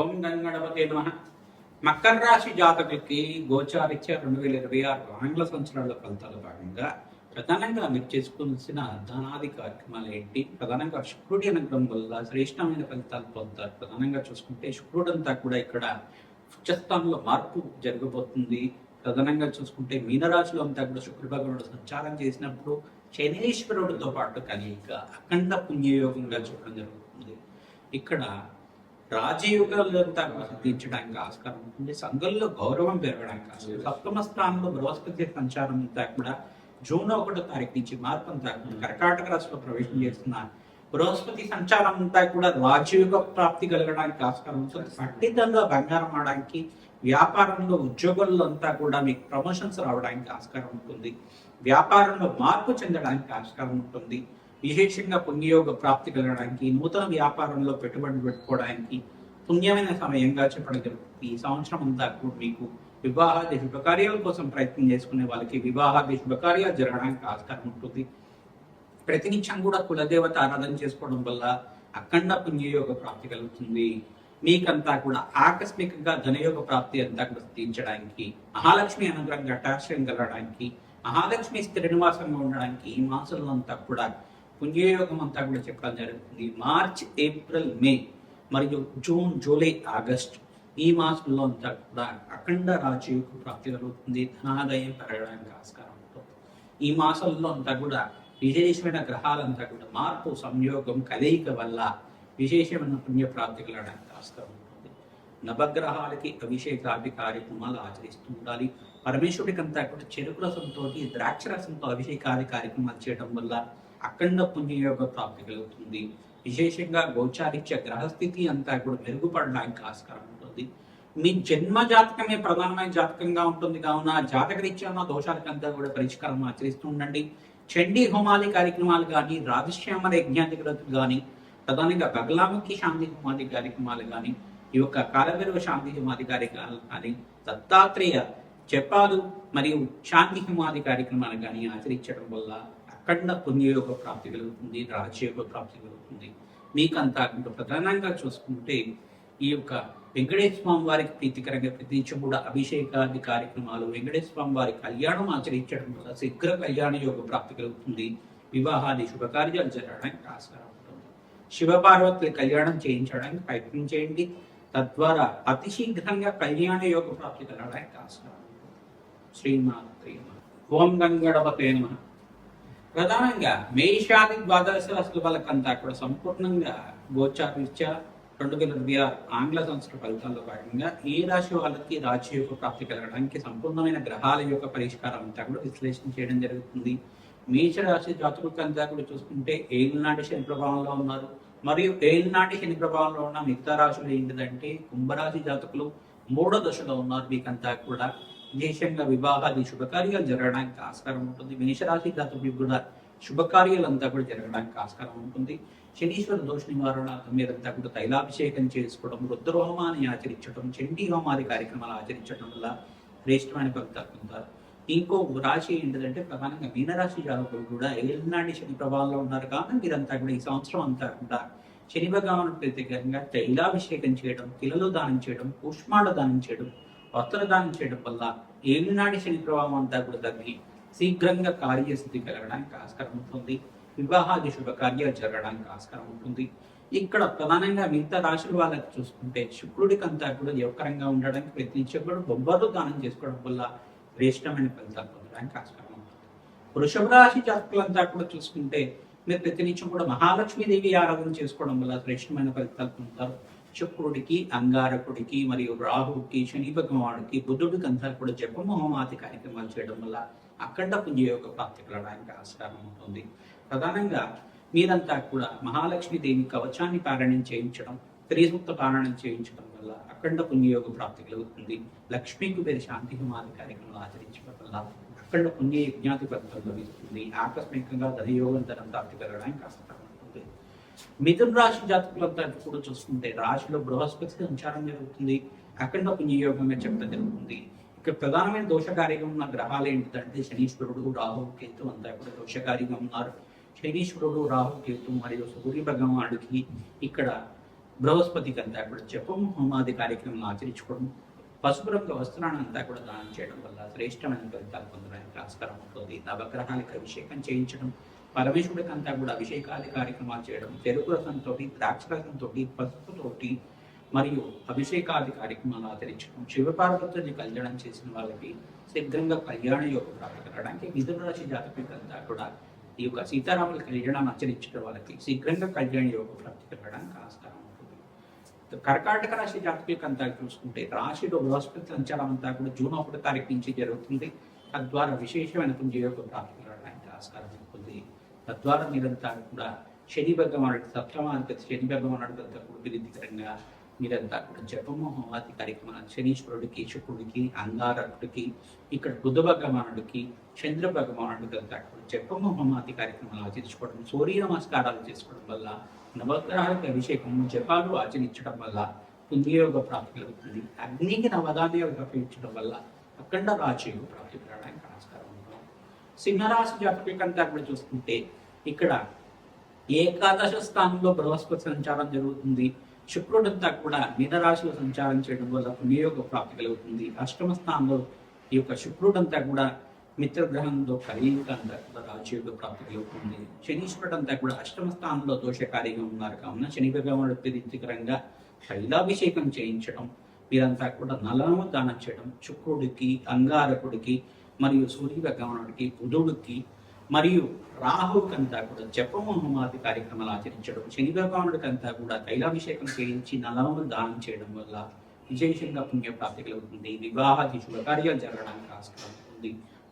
ఓం గంగణపతే నమః. మకర రాశి జాతకులకి గోచారిత్య 2026 ఆంగ్ల సంవత్సరాల ఫలితాల భాగంగా ప్రధానంగా మీరు చేసుకోవాల్సిన ధనాది కార్యక్రమాలు ఏంటి? ప్రధానంగా శుక్రుడి అనుగ్రహం వల్ల శ్రేష్టమైన ఫలితాలు పొందుతారు. ప్రధానంగా చూసుకుంటే శుక్రుడు అంతా కూడా ఇక్కడ ఉచ్చస్థానంలో మార్పు జరగబోతుంది. ప్రధానంగా చూసుకుంటే మీనరాశిలో అంతా కూడా శుక్ర భగవానుడు సంచారం చేసినప్పుడు శనీశ్వరుడితో పాటు కలియిక అఖండ పుణ్యయోగంగా చూడడం జరుగుతుంది. ఇక్కడ రాజయోగాలంతా సిద్ధించడానికి ఆస్కారం ఉంటుంది. సంఘంలో గౌరవం పెరగడానికి ఆస్కారం. సప్తమ స్థానంలో బృహస్పతి సంచారం అంతా కూడా జూన్ 1వ తారీఖు నుంచి మార్పు అంతా కర్కాటక రాశిలో ప్రవేశం చేస్తున్న బృహస్పతి సంచారం అంతా కూడా రాజయోగ ప్రాప్తి కలగడానికి ఆస్కారం ఉంటుంది. ఖచ్చితంగా బంగారం ఆడడానికి, వ్యాపారంలో ఉద్యోగుల్లో అంతా కూడా మీకు ప్రమోషన్స్ రావడానికి ఆస్కారం ఉంటుంది. వ్యాపారంలో మార్పు చెందడానికి ఆస్కారం ఉంటుంది. విశేషంగా పుణ్యయోగ ప్రాప్తి కలగడానికి, నూతన వ్యాపారంలో పెట్టుబడి పెట్టుకోవడానికి పుణ్యమైన సమయంగా చెప్పడం జరుగుతుంది. ఈ సంవత్సరం అంతా కూడా మీకు వివాహాది శుభకార్యాల కోసం ప్రయత్నం చేసుకునే వాళ్ళకి వివాహాది శుభకార్యాలు జరగడానికి ఆస్కారం ఉంటుంది. ప్రతినిత్యం కూడా కులదేవత ఆరాధన చేసుకోవడం వల్ల అఖండ పుణ్యయోగ ప్రాప్తి కలుగుతుంది. మీకంతా కూడా ఆకస్మికంగా ధనయోగ ప్రాప్తి అంతా కూడా సిద్ధించడానికి, మహాలక్ష్మి అనుగ్రహం ఘటాశ్రయం కలగడానికి, మహాలక్ష్మి స్థిర నివాసంగా ఉండడానికి ఈ మాసంలో అంతా కూడా పుణ్యయోగం అంతా కూడా చెప్పడం జరుగుతుంది. మార్చ్, ఏప్రిల్, మే మరియు జూన్, జూలై, ఆగస్ట్ ఈ మాసంలో అంతా కూడా అఖండ రాజయోగ ప్రాప్తి కలుగుతుంది. ధనాదాయం పెరగడానికి ఆస్కారం ఉంటుంది. ఈ మాసంలో అంతా కూడా విశేషమైన గ్రహాలంతా కూడా మార్పు, సంయోగం, కలయిక వల్ల విశేషమైన పుణ్యప్రాప్తి కలగడానికి ఆస్కారం ఉంటుంది. నవగ్రహాలకి అభిషేకాది కార్యక్రమాలు ఆచరిస్తూ ఉండాలి. పరమేశ్వరుడికి అంతా కూడా చెరుకు రసంతో, ద్రాక్ష రసంతో అభిషేకాది కార్యక్రమాలు చేయడం వల్ల అఖండ పుణ్యయోగ ప్రాప్తి కలుగుతుంది. విశేషంగా గోచారిత్య గ్రహస్థితి అంతా కూడా మెరుగుపడడానికి ఆస్కారం ఉంటుంది. మీ జన్మ జాతకమే ప్రధానమైన జాతకంగా ఉంటుంది కావున జాతకరీత్యా ఉన్న దోషాలకంతా కూడా పరిష్కారం ఆచరిస్తూ ఉండండి. చండీ హోమాది కార్యక్రమాలు కానీ, రాజశ్యామల యజ్ఞాది గ్రతులు కానీ, ప్రధానంగా బగలాముఖి శాంతి హోమాది కార్యక్రమాలు కానీ, ఈ యొక్క కాలభైరవ శాంతి హోమాది కార్యక్రమాలు కానీ, దత్తాత్రేయ జపాలు మరియు శాంతి హోమాది కార్యక్రమాలు కానీ ఆచరించడం వల్ల అఖండ పుణ్యయోగ ప్రాప్తి కలుగుతుంది, రాజయోగ ప్రాప్తి కలుగుతుంది. మీకంతా ప్రధానంగా చూసుకుంటే ఈ యొక్క వెంకటేశ్వర స్వామి వారికి ప్రీతికరంగా ప్రతినిత్యం కూడా అభిషేకాది కార్యక్రమాలు, వెంకటేశ్వర స్వామి వారి కళ్యాణం ఆచరించడం వల్ల శీఘ్ర కళ్యాణ యోగ ప్రాప్తి కలుగుతుంది. వివాహాది శుభకార్యాలు జరగడానికి ఆస్కారం ఉంటుంది. శివపార్వతుల కళ్యాణం చేయించడానికి ప్రయత్నం చేయండి. తద్వారా అతి శీఘ్రంగా కళ్యాణ యోగ ప్రాప్తి కలగడానికి ఆస్కారం ఉంటుంది. శ్రీమాత్రే నమః. ఓం గంగణపతే నమః. ప్రధానంగా మేషాది ద్వాదశ రాశుల వాళ్ళకంతా కూడా సంపూర్ణంగా గోచారీత్యా 2026 ఆంగ్ల సంవత్సర ఫలితాల్లో భాగంగా ఏ రాశి వాళ్ళకి రాజయోగ ప్రాప్తి కలగడానికి సంపూర్ణమైన గ్రహాల యొక్క పరిష్కారం అంతా కూడా విశ్లేషణ చేయడం జరుగుతుంది. మేషరాశి జాతకులకంతా కూడా చూసుకుంటే ఏలినాటి శని ప్రభావంలో ఉన్నారు. మరియు ఏలినాటి శని ప్రభావంలో ఉన్న మిగతా రాశులు ఏంటిదంటే కుంభరాశి జాతకులు 3వ దశలో ఉన్నారు. మీకంతా కూడా విశేషంగా వివాహాది శుభకార్యాలు జరగడానికి ఆస్కారం ఉంటుంది. మేషరాశి జాతకులకు కూడా శుభకార్యాలంతా కూడా జరగడానికి ఆస్కారం ఉంటుంది. శనీశ్వర దోష నివారణ మీరంతా కూడా తైలాభిషేకం చేసుకోవడం, రుద్రహోమాన్ని ఆచరించడం, చండీ హోమాది కార్యక్రమాలు ఆచరించడం వల్ల శ్రేష్టమైన ఫలితాలు పొందుతారు. ఇంకో రాశి ఏంటిదంటే ప్రధానంగా మీనరాశి జాతకులు కూడా ఏలినాటి శని ప్రభావంలో ఉన్నారు. కానీ మీరంతా కూడా ఈ సంవత్సరం అంతా కూడా శని భగవానుడికి ప్రత్యేకంగా తైలాభిషేకం చేయడం, పిల్లలు దానం చేయడం, పుష్పాలు దానం చేయడం, వస్త్ర దానం చేయడం వల్ల ఏలినాటి శని ప్రభావం అంతా కూడా తగ్గి శీఘ్రంగా కార్యసిద్ధి కలగడానికి ఆస్కారం ఉంటుంది. వివాహాది శుభకార్యాలు జరగడానికి ఆస్కారం ఉంటుంది. ఇక్కడ ప్రధానంగా మిగతా రాశుల వాళ్ళకి చూసుకుంటే శుక్రుడికి అంతా కూడా యువకరంగా ఉండడానికి ప్రయత్నించేప్పుడు బొబ్బర్లు దానం చేసుకోవడం వల్ల శ్రేష్టమైన ఫలితాలు పొందడానికి ఆస్కారం ఉంటుంది. వృషభ రాశి జాతకులంతా కూడా చూసుకుంటే మీరు ప్రతినిత్యం కూడా మహాలక్ష్మీదేవి ఆరాధన చేసుకోవడం వల్ల శ్రేష్టమైన ఫలితాలు పొందుతారు. శుక్రుడికి, అంగారకుడికి మరియు రాహుడికి, శని భగవానుడికి, బుద్ధుడికి అంతా కూడా జపమోహమాది కార్యక్రమాలు చేయడం వల్ల అఖండ పుణ్యయోగ ప్రాప్తి కలగడానికి ఆస్కారం ఉంటుంది. ప్రధానంగా మీరంతా కూడా మహాలక్ష్మీదేవి కవచాన్ని పారాయణం చేయించడం, త్రిసూక్త పారాయణం చేయించడం వల్ల అఖండ పుణ్యయోగ ప్రాప్తి కలుగుతుంది. లక్ష్మీకి పేరు శాంతి హోమాది కార్యక్రమాలు ఆచరించడం వల్ల అఖండ పుణ్య యజ్ఞాతి ఫలితం లభిస్తుంది. ఆకస్మికంగా ధనయోగం ధనం ప్రాప్తి కలగడానికి ఆస్కారం ఉంటుంది. మిథున రాశి జాతకులంతా కూడా చూసుకుంటే రాశిలో బృహస్పతి సంచారం జరుగుతుంది. అఖండ పుణ్యయోగంగా చెప్పడం జరుగుతుంది. ఇక్కడ ప్రధానమైన దోషకారిగా ఉన్న గ్రహాలు ఏంటంటే శనీశ్వరుడు, రాహు, కేతు అంతా కూడా దోషకారిగా ఉన్నారు. శనీశ్వరుడు, రాహు, కేతు మరియు సూర్య భగవానుడికి ఇక్కడ బృహస్పతికి అంతా కూడా జపం హోమాది కార్యక్రమాలు ఆచరించుకోవడం, పసుపు రంగు వస్త్రాన్ని అంతా కూడా దానం చేయడం వల్ల శ్రేష్టమైన ఫలితాలు పొందడానికి ఆస్కారం ఉంటుంది. నవగ్రహాలకు అభిషేకం చేయించడం, పరమేశ్వరుడికి అంతా కూడా అభిషేకాది కార్యక్రమాలు చేయడం, చెరుకు రసంతో, ద్రాక్ష రసంతో, పసుపుతోటి మరియు అభిషేకాది కార్యక్రమాలు ఆచరించడం, శివపార్వతుని కళ్యాణం చేసిన వాళ్ళకి శీఘ్రంగా కళ్యాణ యోగం ప్రాప్తి కలగడానికి, మిథున రాశి జాతకులంతా కూడా ఈ యొక్క సీతారాముల కళ్యాణం ఆచరించిన వాళ్ళకి శీఘ్రంగా కళ్యాణ యోగం ప్రాప్తి కలగడానికి ఆస్కారం ఉంటుంది. కర్కాటక రాశి జాతకులంతా చూసుకుంటే రాశిలో బృహస్పతి సంచారం అంతా కూడా జూన్ 1 తారీఖు నుంచి జరుగుతుంది. తద్వారా విశేషమైన పుణ్యయోగ ప్రాప్తి కలగడానికి ఆస్కారం ఉంటుంది. తద్వారా మీరంతా కూడా శని భగవానుడి సప్తమాధిపతి శని భగవానుడి అంతా కూడా ప్రీతికరంగా మీరంతా కూడా జపము హోమాది కార్యక్రమాలు శనీశ్వరుడికి, శుక్రుడికి, అంగారకుడికి, ఇక్కడ బుధ భగవానుడికి, చంద్ర భగవానుడికి అంతా కూడా జపము హోమాది కార్యక్రమాలు ఆచరించుకోవడం, సూర్య నమస్కారాలు చేసుకోవడం వల్ల, నవగ్రహాలకు అభిషేకం జపాలు ఆచరించడం వల్ల పుణ్యయోగ ప్రాప్తి కలుగుతుంది. అగ్నికి నవధాన్యాలు అర్పించడం వల్ల అఖండ రాజయోగ ప్రాప్తి పెరగడానికి ఆస్కారం ఉంటుంది. సింహరాశి జాతకులంతా కూడా చూసుకుంటే ఇక్కడ ఏకాదశ స్థానంలో బృహస్పతి సంచారం జరుగుతుంది. శుక్రుడంతా కూడా మీనరాశిలో సంచారం చేయడం వల్ల పుణ్యయోగ ప్రాప్తి కలుగుతుంది. అష్టమ స్థానంలో ఈ యొక్క శుక్రుడంతా కూడా మిత్రగ్రహంలో కలియుగంతా కూడా రాజయోగ ప్రాప్తి కలుగుతుంది. శనీశ్వరుడంతా కూడా అష్టమ స్థానంలో దోషకారిగా ఉన్నారు కావున శని భగవానుడు ప్రీతికరంగా తైలాభిషేకం చేయించడం, వీరంతా కూడా నలము దానం చేయడం, శుక్రుడికి, అంగారకుడికి మరియు సూర్య భగవానుడికి, బుధుడికి మరియు రాహుకంతా కూడా జపము హోమాది కార్యక్రమాలు ఆచరించడం, శని భగవానుడికంతా కూడా తైలాభిషేకం చేయించి నలము దానం చేయడం వల్ల విశేషంగా పుణ్యప్రాప్తి కలుగుతుంది. వివాహాది శుభకార్యాలు జరగడానికి ఆస్కారం ఉంటుంది.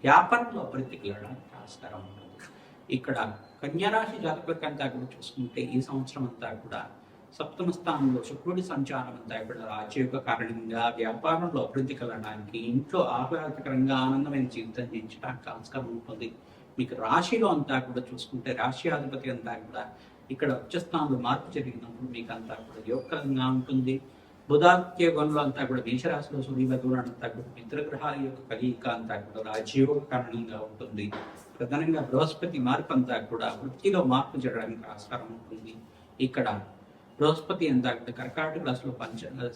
వ్యాపారంలో అభివృద్ధి కలగడానికి ఆస్కారం ఉంటుంది. ఇక్కడ కన్యారాశి జాతకులకంతా కూడా చూసుకుంటే ఈ సంవత్సరం అంతా కూడా సప్తమ స్థానంలో శుక్రుడి సంచారం అంతా కూడా రాజయోగ కారణంగా వ్యాపారంలో అభివృద్ధి కలగడానికి, ఇంట్లో ఆహ్లాదకరంగా ఆనందమైన జీవితం జీవించడానికి ఆస్కారం ఉంటుంది. మీకు రాశిలో అంతా కూడా చూసుకుంటే రాశ్యాధిపతి అంతా కూడా ఇక్కడ ఉచ్చస్థానంలో మార్పు జరిగినప్పుడు మీకు అంతా కూడా యోగకరంగా ఉంటుంది. బుధాత్యోగంలో అంతా కూడా మేషరాశిలో సూర్య భగవానుడు అంతా కూడా మిత్రగ్రహాల యొక్క కలియిక అంతా కూడా రాజయోగ కారణంగా ఉంటుంది. ప్రధానంగా బృహస్పతి మార్పు అంతా కూడా వృత్తిలో మార్పు జరగడానికి ఆస్కారం ఉంటుంది. ఇక్కడ బృహస్పతి అంతా కూడా కర్కాటక రాశిలో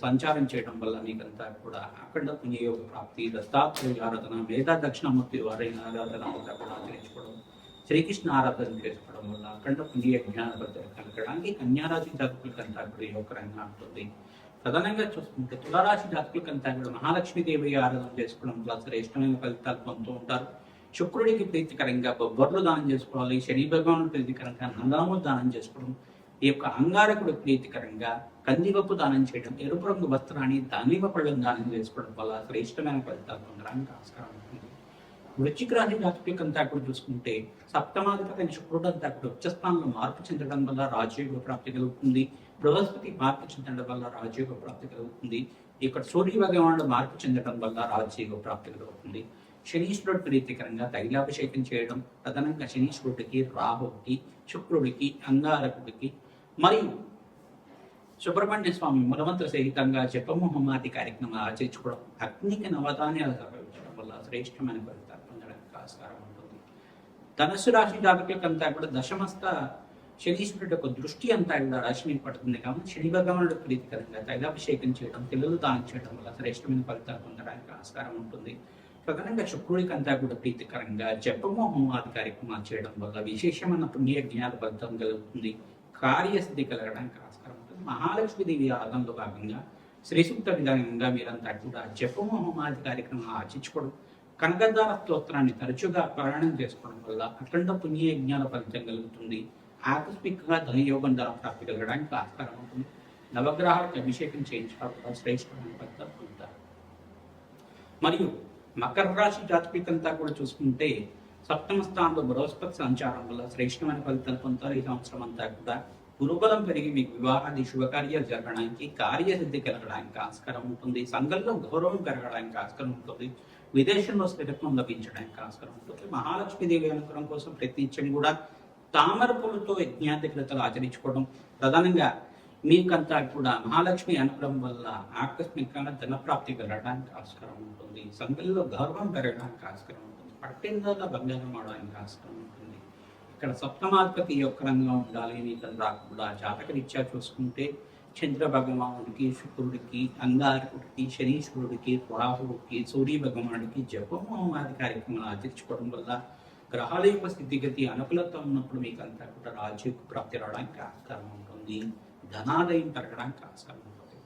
సంచారం చేయడం వల్ల మీకంతా కూడా అఖండ పుణ్యయోగ ప్రాప్తి, దత్తాత్రేయ ఆరాధన, మేధా దక్షిణామూర్తి వారైన ఆరాధన అంతా కూడా ఆచరించుకోవడం, శ్రీకృష్ణ ఆరాధన చేసుకోవడం వల్ల అఖండ పుణ్య జ్ఞాన బద్దలు కలగడానికి కన్యారాశి జాతకులకంతా కూడా యోగకరంగా ఉంటుంది. ప్రధానంగా చూసుకుంటే తులారాశి జాతకులకంతా కూడా మహాలక్ష్మీదేవి ఆరాధన చేసుకోవడం వల్ల శ్రేష్టమైన ఫలితాలు పొందుతూ ఉంటారు. శుక్రుడికి ప్రీతికరంగా బొబ్బర్లు దానం చేసుకోవాలి. శని భగవానుడు ప్రీతికరంగా నందాములు దానం చేసుకోవడం, ఈ యొక్క అంగారకుడు ప్రీతికరంగా కందిపప్పు దానం చేయడం, ఎరుపు రంగు వస్త్రాన్ని దానిమ్మ పళ్ళను దానం చేసుకోవడం వల్ల శ్రేష్టమైన ఫలితాలు పొందడానికి ఆస్కారం ఉంటుంది. వృశ్చిక రాశి జాతకులకంతా కూడా చూసుకుంటే సప్తమాధిపతి శుక్రుడు అంతా కూడా ఉచ్చస్థానంలో మార్పు చెందడం వల్ల రాజయోగ ప్రాప్తి కలుగుతుంది. బృహస్పతి మార్పు చెందడం వల్ల రాజయోగ ప్రాప్తి కలుగుతుంది. ఇక్కడ సూర్య భగవానుడు మార్పు చెందడం వల్ల రాజయోగ ప్రాప్తి కలుగుతుంది. శనీశ్వరుడు ప్రీతికరంగా తైలాభిషేకం చేయడం, ప్రధానంగా శనీశ్వరుడికి, రాహుకి, శుక్రుడికి, అంగారకుడికి మరియు సుబ్రహ్మణ్య స్వామి మూలమంత్ర సహితంగా జపము హోమాది కార్యక్రమాలు ఆచరించుకోవడం, అగ్నికి నవధాన్యాలు సమర్పించడం వల్ల శ్రేష్టమైన ఫలితాలు పొందడానికి ఆస్కారం ఉంటుంది. ధనుస్సు రాశి జాతకులకంతా కూడా దశమస్థ శనీశ్వరుడు యొక్క దృష్టి అంతా కూడా రాశి మీద పడుతుంది కాబట్టి శని భగవానుడు ప్రీతికరంగా తైలాభిషేకం చేయడం, పిల్లలు దానం చేయడం వల్ల శ్రేష్టమైన ఫలితాలు పొందడానికి ఆస్కారం ఉంటుంది. ప్రధానంగా శుక్రుడికి అంతా కూడా ప్రీతికరంగా జపము హోమాది కార్యక్రమాలు చేయడం వల్ల విశేషమైన పుణ్య జ్ఞాన బద్ధం కలుగుతుంది. కార్యసిద్ధి కలగడానికి ఆస్కారం ఉంటుంది. మహాలక్ష్మీదేవి ఆరాధనలో భాగంగా శ్రీ సూక్త విధానంగా మీరంతా కూడా జపము హోమాది కార్యక్రమాలు ఆచరించుకోవడం, కనకదార స్తోత్రాన్ని తరచుగా పారాయణం చేసుకోవడం వల్ల అఖండ పుణ్య జ్ఞాన ఫలితం కలుగుతుంది. ఆకస్మికంగా ధనయోగం ధన ప్రాప్తి కలగడానికి ఆస్కారం ఉంటుంది. నవగ్రహాలకు అభిషేకం చేయించడం వల్ల శ్రేష్టమైన ఫలితాలు పొందుతారు. మరియు మకర రాశి జాతకులంతా కూడా చూసుకుంటే సప్తమ స్థానంలో బృహస్పతి సంచారం వల్ల శ్రేష్టమైన ఫలితాలు పొందుతారు. ఈ సంవత్సరం అంతా కూడా గురుబలం పెరిగి మీకు వివాహాది శుభకార్యాలు జరగడానికి, కార్యసిద్ధి కలగడానికి ఆస్కారం ఉంటుంది. సంఘంలో గౌరవం పెరగడానికి ఆస్కారం ఉంటుంది. విదేశంలో స్థిరత్వం లభించడానికి ఆస్కారం ఉంటుంది. మహాలక్ష్మీదేవి అనుగ్రహం కోసం ప్రయత్నించడం కూడా తామర పూలతో యజ్ఞాధికృతలు ఆచరించుకోవడం, ప్రధానంగా మీకంతా కూడా మహాలక్ష్మి అనుగ్రహం వల్ల ఆకస్మికంగా ధనప్రాప్తి కలగడానికి ఆస్కారం ఉంటుంది. సంఘంలో గౌరవం పెరగడానికి ఆస్కారం ఉంటుంది. పట్టిందల బంగారం అవడానికి ఆస్కారం ఉంటుంది. ఇక్కడ సప్తమాధిపతి యొక్కరంగా ఉండాలి. మీకంతా కూడా జాతకరీత్యా చూసుకుంటే చంద్ర భగవానుడికి, శుక్రుడికి, అంగారకుడికి, శనీశ్వరుడికి, రాహువుకి, సూర్య భగవానుడికి జపహోమాది కార్యక్రమాలు ఆచరించుకోవడం వల్ల గ్రహాల యొక్క స్థితిగతి అనుకూలత ఉన్నప్పుడు మీకు అంతా కూడా రాజ్య ప్రాప్తి రావడానికి ఆస్కారం ఉంటుంది, ధనాదాయం పెరగడానికి ఆస్కారం ఉంటుంది.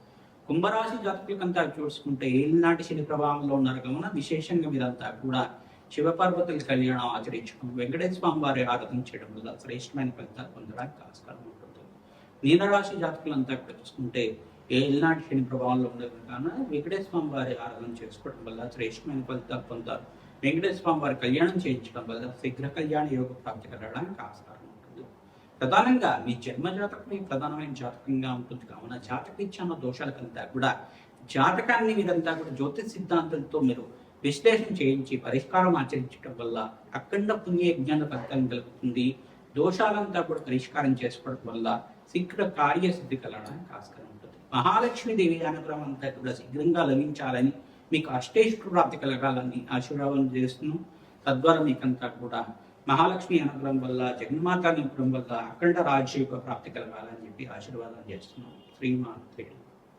కుంభరాశి జాతకులకంతా చూసుకుంటే ఏలినాటి శని ప్రభావంలో ఉన్నారు కావున విశేషంగా మీరంతా కూడా శివపార్వతుల కళ్యాణం ఆచరించడం, వెంకటేశ్వర స్వామి వారి ఆరాధన చేయడం వల్ల శ్రేష్టమైన ఫలితాలు పొందడానికి ఆస్కారం ఉంటుంది. మీనరాశి జాతకులంతా కూడా చూసుకుంటే ఏలినాటి శని ప్రభావంలో ఉండదు కావున వెంకటేశ్వర స్వామి వారి ఆరాధన చేసుకోవడం వల్ల శ్రేష్టమైన ఫలితాలు పొందుతారు. వెంకటేశ్వర స్వామి వారి కళ్యాణం చేయించడం వల్ల శీఘ్ర కళ్యాణ యోగ ప్రాప్తి కలగడానికి ఆస్కారం ఉంటుంది. ప్రధానంగా మీ జన్మ జాతకమే ప్రధానమైన జాతకంగా ఉంటుంది కావున జాతకరీత్యా దోషాలకంతా కూడా జాతకాన్ని మీరంతా కూడా జ్యోతిష్ సిద్ధాంతంతో మీరు విశ్లేషణ చేయించి పరిష్కారం ఆచరించడం వల్ల అఖండ పుణ్య జ్ఞాన ఫలితం కలుగుతుంది. దోషాలంతా కూడా పరిష్కారం చేసుకోవడం వల్ల శీఘ్ర కార్యసిద్ధి కలగడానికి ఆస్కారం ఉంటుంది. మహాలక్ష్మీదేవి అనుగ్రహం అంతా కూడా శీఘ్రంగా లభించాలని, మీకు అష్టేశ్వర ప్రాప్తి కలగాలని ఆశీర్వాదం చేస్తున్నాం. తద్వారా మీకంతా కూడా మహాలక్ష్మి అనుగ్రహం వల్ల, జగన్మాత అనుగ్రహం వల్ల అఖండ రాజ్య ప్రాప్తి కలగాలని చెప్పి ఆశీర్వాదం చేస్తున్నాం. శ్రీమాన్